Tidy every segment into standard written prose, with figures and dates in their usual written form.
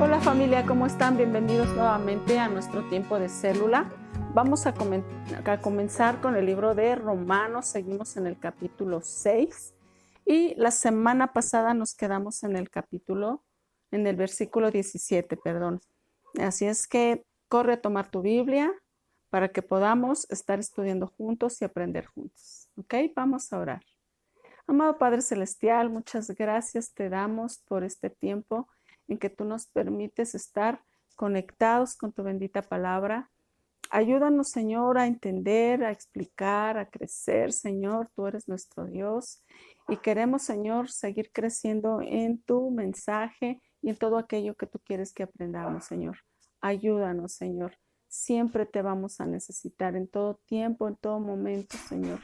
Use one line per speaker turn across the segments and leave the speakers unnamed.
Hola familia, ¿cómo están? Bienvenidos nuevamente a nuestro tiempo de célula. Vamos a comenzar con el libro de Romanos. Seguimos en el capítulo 6 y la semana pasada nos quedamos en el versículo 17, perdón. Así es que corre a tomar tu Biblia para que podamos estar estudiando juntos y aprender juntos. ¿Ok? Vamos a orar. Amado Padre Celestial, muchas gracias te damos por este tiempo en que tú nos permites estar conectados con tu bendita palabra. Ayúdanos, Señor, a entender, a explicar, a crecer, Señor. Tú eres nuestro Dios y queremos, Señor, seguir creciendo en tu mensaje y en todo aquello que tú quieres que aprendamos, Señor. Ayúdanos, Señor. Siempre te vamos a necesitar en todo tiempo, en todo momento, Señor.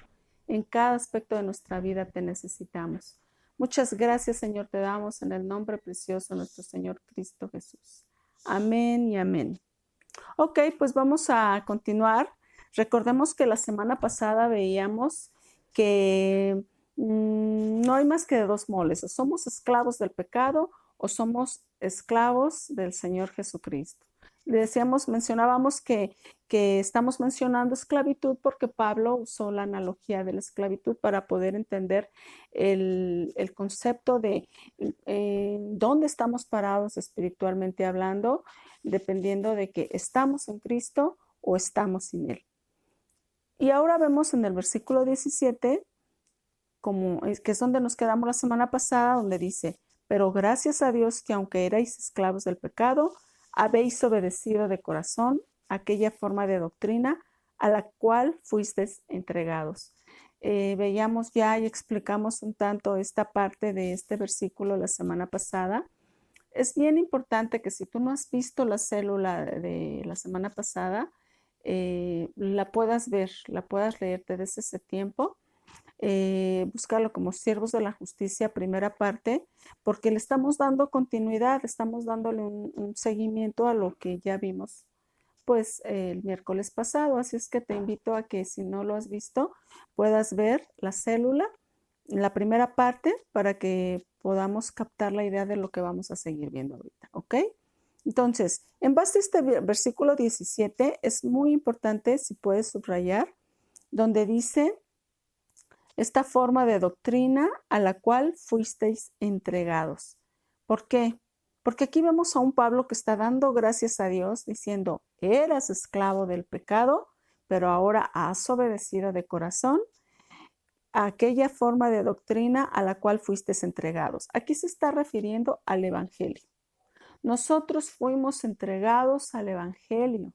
En cada aspecto de nuestra vida te necesitamos. Muchas gracias, Señor, te damos en el nombre precioso de nuestro Señor Cristo Jesús. Amén y amén. Ok, pues vamos a continuar. Recordemos que la semana pasada veíamos que no hay más que de dos moles. O somos esclavos del pecado o somos esclavos del Señor Jesucristo. Mencionábamos que estamos mencionando esclavitud porque Pablo usó la analogía de la esclavitud para poder entender el concepto de dónde estamos parados espiritualmente hablando, dependiendo de que estamos en Cristo o estamos sin Él. Y ahora vemos en el versículo 17, que es donde nos quedamos la semana pasada, donde dice, pero gracias a Dios que aunque erais esclavos del pecado, habéis obedecido de corazón aquella forma de doctrina a la cual fuisteis entregados. Veíamos ya y explicamos un tanto esta parte de este versículo la semana pasada. Es bien importante que si tú no has visto la célula de la semana pasada, la puedas ver, la puedas leer, te des ese tiempo. Búscalo como Siervos de la Justicia, primera parte, porque le estamos dando continuidad, estamos dándole un seguimiento a lo que ya vimos pues el miércoles pasado. Así es que te invito a que si no lo has visto, puedas ver la célula, la primera parte, para que podamos captar la idea de lo que vamos a seguir viendo ahorita, ¿ok? Entonces, en base a este versículo 17, es muy importante, si puedes subrayar, donde dice esta forma de doctrina a la cual fuisteis entregados. ¿Por qué? Porque aquí vemos a un Pablo que está dando gracias a Dios diciendo, eras esclavo del pecado, pero ahora has obedecido de corazón a aquella forma de doctrina a la cual fuisteis entregados. Aquí se está refiriendo al Evangelio. Nosotros fuimos entregados al Evangelio.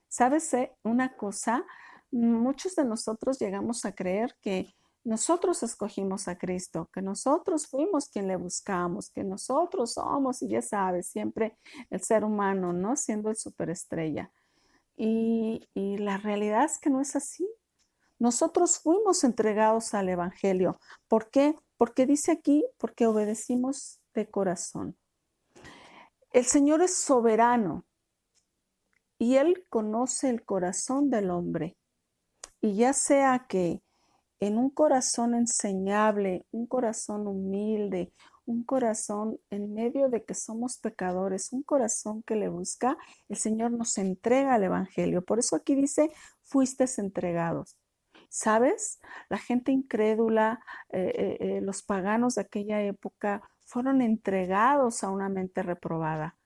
¿Sabes una cosa? Muchos de nosotros llegamos a creer que nosotros escogimos a Cristo, que nosotros fuimos quien le buscamos, que nosotros somos, y ya sabes, siempre el ser humano, ¿no? Siendo el superestrella. Y la realidad es que no es así. Nosotros fuimos entregados al Evangelio. ¿Por qué? Porque dice aquí, porque obedecimos de corazón. El Señor es soberano. Y Él conoce el corazón del hombre. Y ya sea que en un corazón enseñable, un corazón humilde, un corazón en medio de que somos pecadores, un corazón que le busca, el Señor nos entrega el Evangelio. Por eso aquí dice, fuisteis entregados. ¿Sabes? La gente incrédula, los paganos de aquella época fueron entregados a una mente reprobada.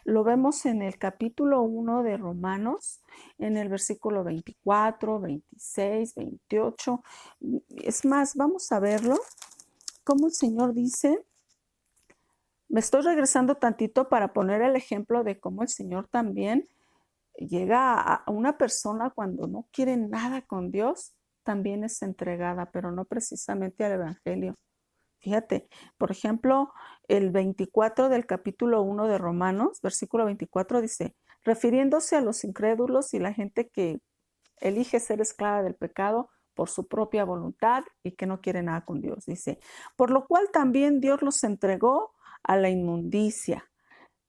Lo vemos en el capítulo 1 de Romanos, en el versículo 24, 26, 28. Es más, vamos a verlo, cómo el Señor dice, me estoy regresando tantito para poner el ejemplo de cómo el Señor también llega a una persona cuando no quiere nada con Dios, también es entregada, pero no precisamente al Evangelio. Fíjate, por ejemplo, el 24 del capítulo 1 de Romanos, versículo 24 dice, refiriéndose a los incrédulos y la gente que elige ser esclava del pecado por su propia voluntad y que no quiere nada con Dios, dice, por lo cual también Dios los entregó a la inmundicia,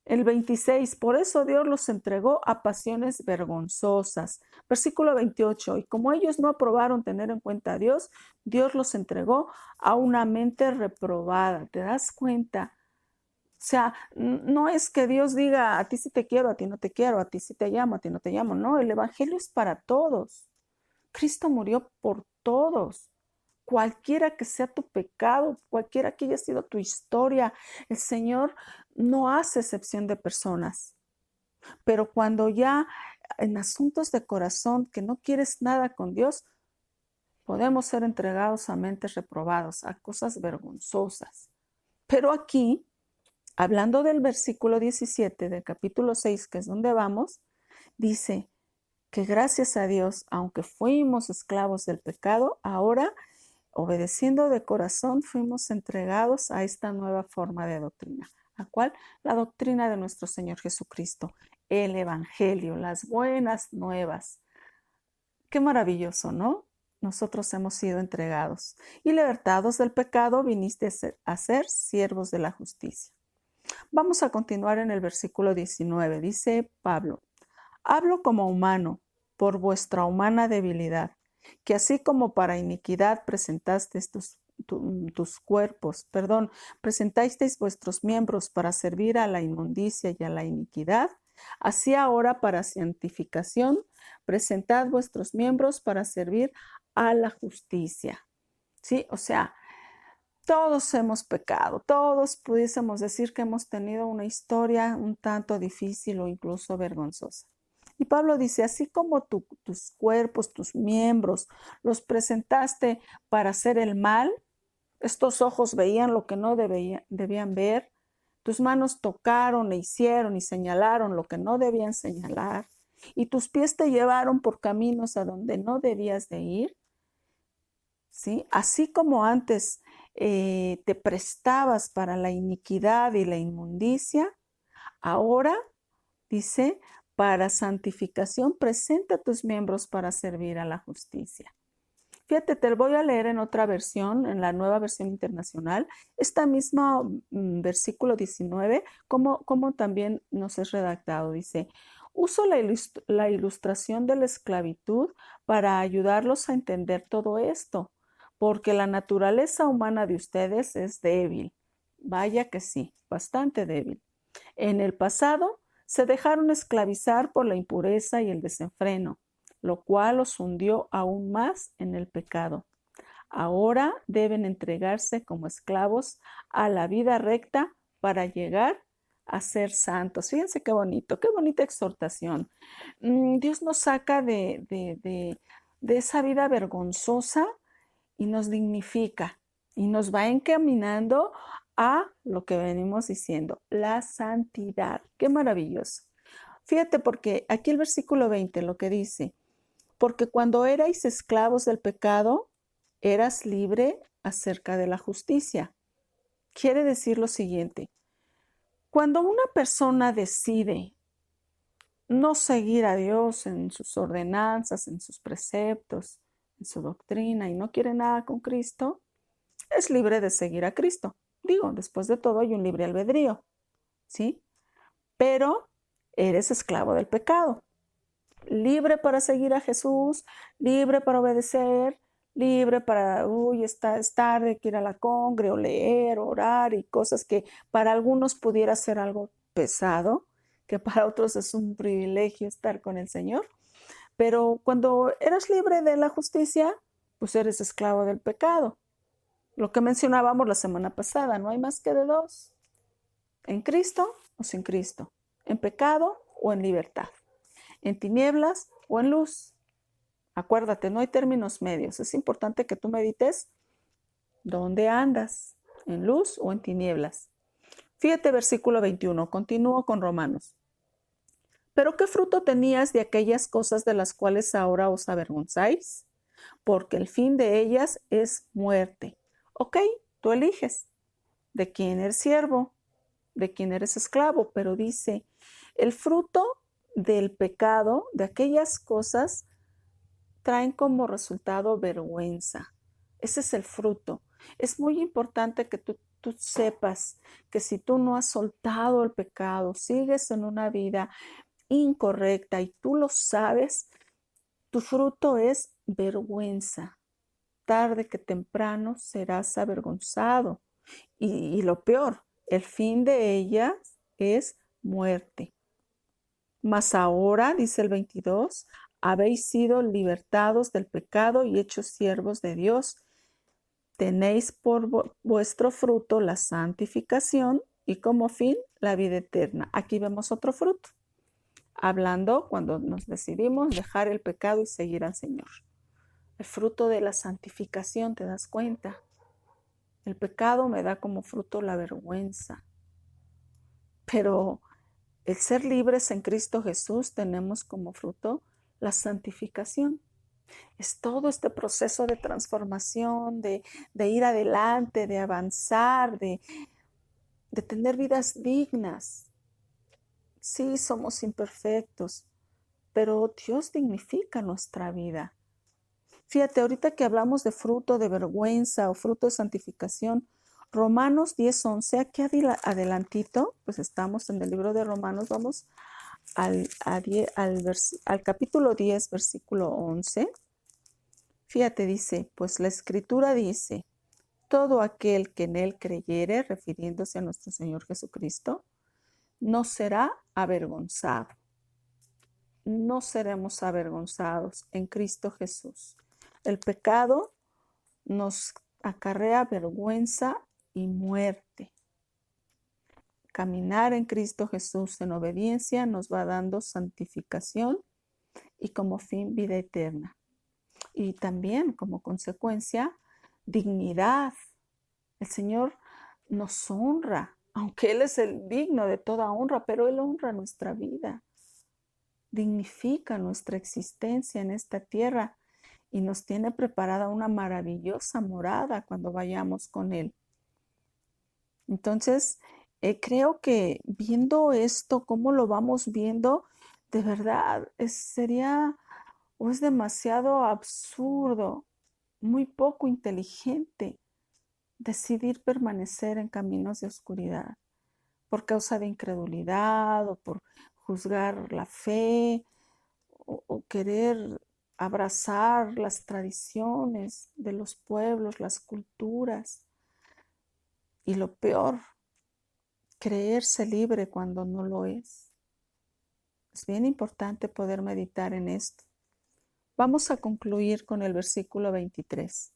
El 26, por eso Dios los entregó a pasiones vergonzosas. Versículo 28, y como ellos no aprobaron tener en cuenta a Dios, Dios los entregó a una mente reprobada. ¿Te das cuenta? O sea, no es que Dios diga, a ti sí te quiero, a ti no te quiero, a ti sí te llamo, a ti no te llamo. No, el evangelio es para todos. Cristo murió por todos. Cualquiera que sea tu pecado, cualquiera que haya sido tu historia, el Señor no hace excepción de personas. Pero cuando ya en asuntos de corazón que no quieres nada con Dios, podemos ser entregados a mentes reprobadas, a cosas vergonzosas. Pero aquí, hablando del versículo 17 del capítulo 6, que es donde vamos, dice que gracias a Dios, aunque fuimos esclavos del pecado, ahora, obedeciendo de corazón, fuimos entregados a esta nueva forma de doctrina. ¿A cuál? La doctrina de nuestro Señor Jesucristo, el Evangelio, las buenas nuevas. Qué maravilloso, ¿no? Nosotros hemos sido entregados y libertados del pecado, viniste a ser siervos de la justicia. Vamos a continuar en el versículo 19. Dice Pablo, hablo como humano por vuestra humana debilidad, que así como para iniquidad presentasteis presentasteis vuestros miembros para servir a la inmundicia y a la iniquidad, así ahora para santificación presentad vuestros miembros para servir a la justicia. ¿Sí? O sea, todos hemos pecado, todos pudiésemos decir que hemos tenido una historia un tanto difícil o incluso vergonzosa. Y Pablo dice, así como tus cuerpos, tus miembros, los presentaste para hacer el mal, estos ojos veían lo que no debían ver, tus manos tocaron e hicieron y señalaron lo que no debían señalar, y tus pies te llevaron por caminos a donde no debías de ir, ¿sí? Así como antes te prestabas para la iniquidad y la inmundicia, ahora, dice, para santificación, presenta tus miembros para servir a la justicia. Fíjate, te lo voy a leer en otra versión, en la Nueva Versión Internacional, esta misma versículo 19, como también nos es redactado. Dice, uso la ilustración de la esclavitud para ayudarlos a entender todo esto, porque la naturaleza humana de ustedes es débil. Vaya que sí, bastante débil. En el pasado se dejaron esclavizar por la impureza y el desenfreno, lo cual los hundió aún más en el pecado. Ahora deben entregarse como esclavos a la vida recta para llegar a ser santos. Fíjense qué bonito, qué bonita exhortación. Dios nos saca de esa vida vergonzosa y nos dignifica y nos va encaminando a lo que venimos diciendo, la santidad. Qué maravilloso. Fíjate porque aquí el versículo 20 lo que dice, porque cuando erais esclavos del pecado, eras libre acerca de la justicia. Quiere decir lo siguiente, cuando una persona decide no seguir a Dios en sus ordenanzas, en sus preceptos, en su doctrina y no quiere nada con Cristo, es libre de seguir a Cristo. Digo, después de todo hay un libre albedrío, ¿sí? Pero eres esclavo del pecado. Libre para seguir a Jesús, libre para obedecer, libre para, es tarde, que ir a la congre o leer, orar y cosas que para algunos pudiera ser algo pesado, que para otros es un privilegio estar con el Señor. Pero cuando eres libre de la justicia, pues eres esclavo del pecado. Lo que mencionábamos la semana pasada, no hay más que de dos, en Cristo o sin Cristo, en pecado o en libertad, en tinieblas o en luz. Acuérdate, no hay términos medios. Es importante que tú medites dónde andas, en luz o en tinieblas. Fíjate versículo 21, continúo con Romanos. ¿Pero qué fruto tenías de aquellas cosas de las cuales ahora os avergonzáis? Porque el fin de ellas es muerte. Ok, tú eliges de quién eres siervo, de quién eres esclavo, pero dice, el fruto del pecado, de aquellas cosas, traen como resultado vergüenza. Ese es el fruto. Es muy importante que tú tú sepas que si tú no has soltado el pecado, sigues en una vida incorrecta y tú lo sabes, tu fruto es vergüenza. Tarde que temprano serás avergonzado. Y lo peor, el fin de ella es muerte. Mas ahora, dice el 22, habéis sido libertados del pecado y hechos siervos de Dios. Tenéis por vuestro fruto la santificación y como fin la vida eterna. Aquí vemos otro fruto, hablando cuando nos decidimos dejar el pecado y seguir al Señor. El fruto de la santificación, ¿te das cuenta? El pecado me da como fruto la vergüenza, pero el ser libres en Cristo Jesús tenemos como fruto la santificación. Es todo este proceso de transformación, de ir adelante, de avanzar, de tener vidas dignas. Sí, somos imperfectos, pero Dios dignifica nuestra vida. Fíjate, ahorita que hablamos de fruto de vergüenza o fruto de santificación, Romanos 10:11, aquí adelantito, pues estamos en el libro de Romanos, vamos al capítulo 10, versículo 11. Fíjate, dice, pues la Escritura dice, todo aquel que en él creyere, refiriéndose a nuestro Señor Jesucristo, no será avergonzado. No seremos avergonzados en Cristo Jesús. El pecado nos acarrea vergüenza y muerte. Caminar en Cristo Jesús en obediencia nos va dando santificación y como fin vida eterna. Y también como consecuencia dignidad. El Señor nos honra, aunque Él es el digno de toda honra, pero Él honra nuestra vida. Dignifica nuestra existencia en esta tierra y nos tiene preparada una maravillosa morada cuando vayamos con Él. Entonces, creo que viendo esto, cómo lo vamos viendo, de verdad sería o es demasiado absurdo, muy poco inteligente decidir permanecer en caminos de oscuridad por causa de incredulidad o por juzgar la fe o querer abrazar las tradiciones de los pueblos, las culturas. Y lo peor, creerse libre cuando no lo es. Es bien importante poder meditar en esto. Vamos a concluir con el versículo 23.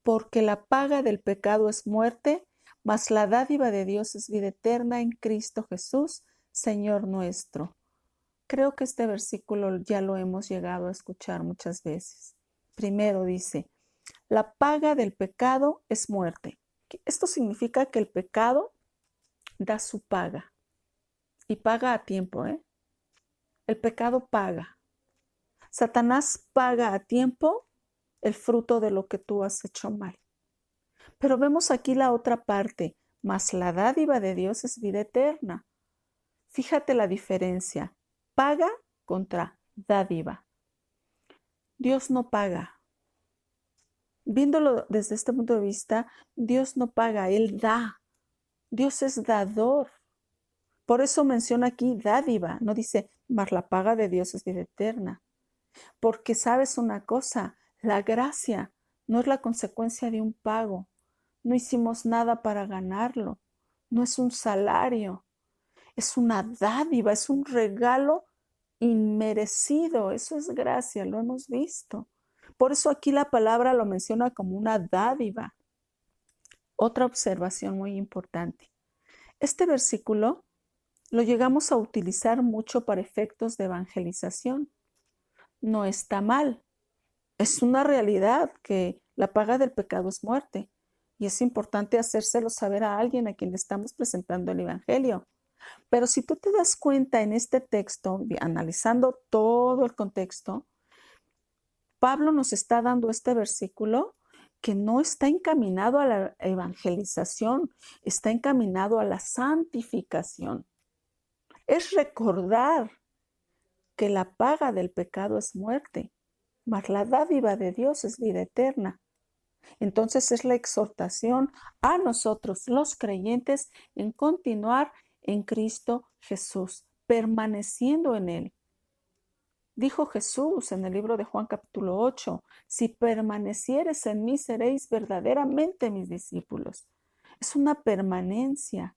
Porque la paga del pecado es muerte, mas la dádiva de Dios es vida eterna en Cristo Jesús, Señor nuestro. Creo que este versículo ya lo hemos llegado a escuchar muchas veces. Primero dice, la paga del pecado es muerte. Esto significa que el pecado da su paga y paga a tiempo, ¿eh? El pecado paga. Satanás paga a tiempo el fruto de lo que tú has hecho mal. Pero vemos aquí la otra parte, mas la dádiva de Dios es vida eterna. Fíjate la diferencia, paga contra dádiva. Dios no paga. Viéndolo desde este punto de vista, Dios no paga, Él da. Dios es dador. Por eso menciona aquí dádiva, no dice, mas la paga de Dios es vida eterna. Porque sabes una cosa, la gracia no es la consecuencia de un pago. No hicimos nada para ganarlo. No es un salario. Es una dádiva, es un regalo inmerecido. Eso es gracia, lo hemos visto. Por eso aquí la palabra lo menciona como una dádiva. Otra observación muy importante. Este versículo lo llegamos a utilizar mucho para efectos de evangelización. No está mal. Es una realidad que la paga del pecado es muerte. Y es importante hacérselo saber a alguien a quien le estamos presentando el Evangelio. Pero si tú te das cuenta en este texto, analizando todo el contexto, Pablo nos está dando este versículo que no está encaminado a la evangelización, está encaminado a la santificación. Es recordar que la paga del pecado es muerte, mas la dádiva de Dios es vida eterna. Entonces es la exhortación a nosotros, los creyentes, en continuar en Cristo Jesús, permaneciendo en Él. Dijo Jesús en el libro de Juan capítulo 8, si permanecieres en mí, seréis verdaderamente mis discípulos. Es una permanencia,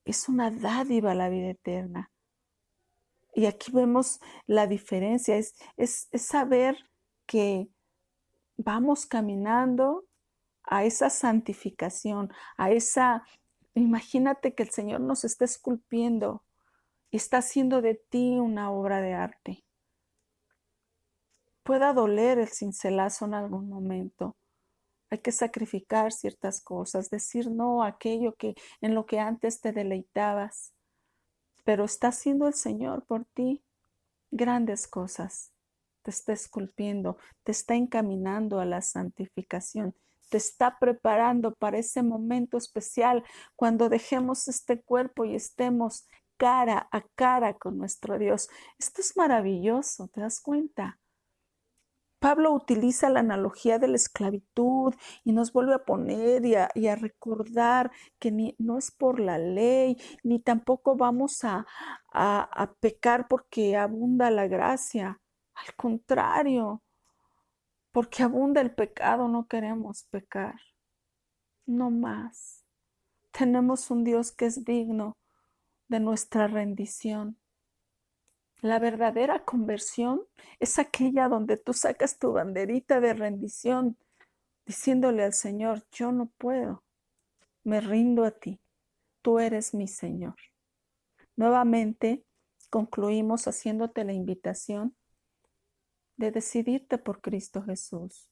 es una dádiva la vida eterna. Y aquí vemos la diferencia, es saber que vamos caminando a esa santificación, imagínate que el Señor nos está esculpiendo y está haciendo de ti una obra de arte. Pueda doler el cincelazo en algún momento. Hay que sacrificar ciertas cosas, decir no a aquello en lo que antes te deleitabas. Pero está haciendo el Señor por ti grandes cosas. Te está esculpiendo, te está encaminando a la santificación, te está preparando para ese momento especial cuando dejemos este cuerpo y estemos cara a cara con nuestro Dios. Esto es maravilloso, ¿te das cuenta? Pablo utiliza la analogía de la esclavitud y nos vuelve a poner y a recordar que no es por la ley, ni tampoco vamos a pecar porque abunda la gracia. Al contrario, porque abunda el pecado no queremos pecar. No más. Tenemos un Dios que es digno de nuestra rendición. La verdadera conversión es aquella donde tú sacas tu banderita de rendición, diciéndole al Señor, yo no puedo, me rindo a ti, tú eres mi Señor. Nuevamente concluimos haciéndote la invitación de decidirte por Cristo Jesús,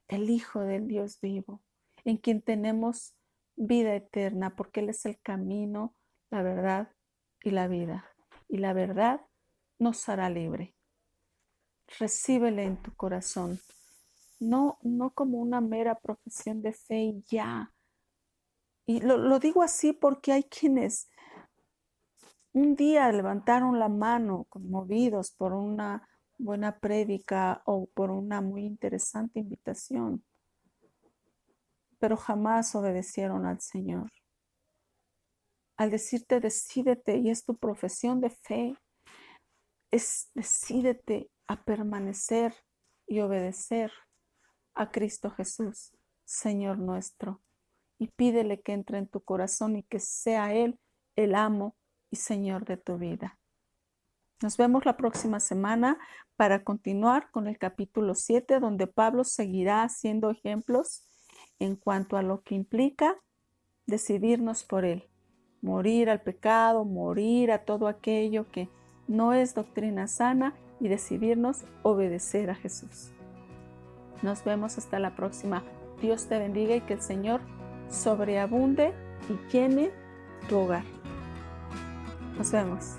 el Hijo del Dios vivo, en quien tenemos vida eterna, porque Él es el camino, la verdad y la vida. Y la verdad nos hará libre. Recíbele en tu corazón, no como una mera profesión de fe y ya. Y lo digo así porque hay quienes un día levantaron la mano conmovidos por una buena prédica o por una muy interesante invitación, pero jamás obedecieron al Señor. Al decirte decídete y es tu profesión de fe, decídete a permanecer y obedecer a Cristo Jesús, Señor nuestro, y pídele que entre en tu corazón y que sea Él el amo y Señor de tu vida. Nos vemos la próxima semana para continuar con el capítulo 7, donde Pablo seguirá haciendo ejemplos en cuanto a lo que implica decidirnos por Él, morir al pecado, morir a todo aquello que no es doctrina sana y decidirnos obedecer a Jesús. Nos vemos hasta la próxima. Dios te bendiga y que el Señor sobreabunde y llene tu hogar. Nos vemos.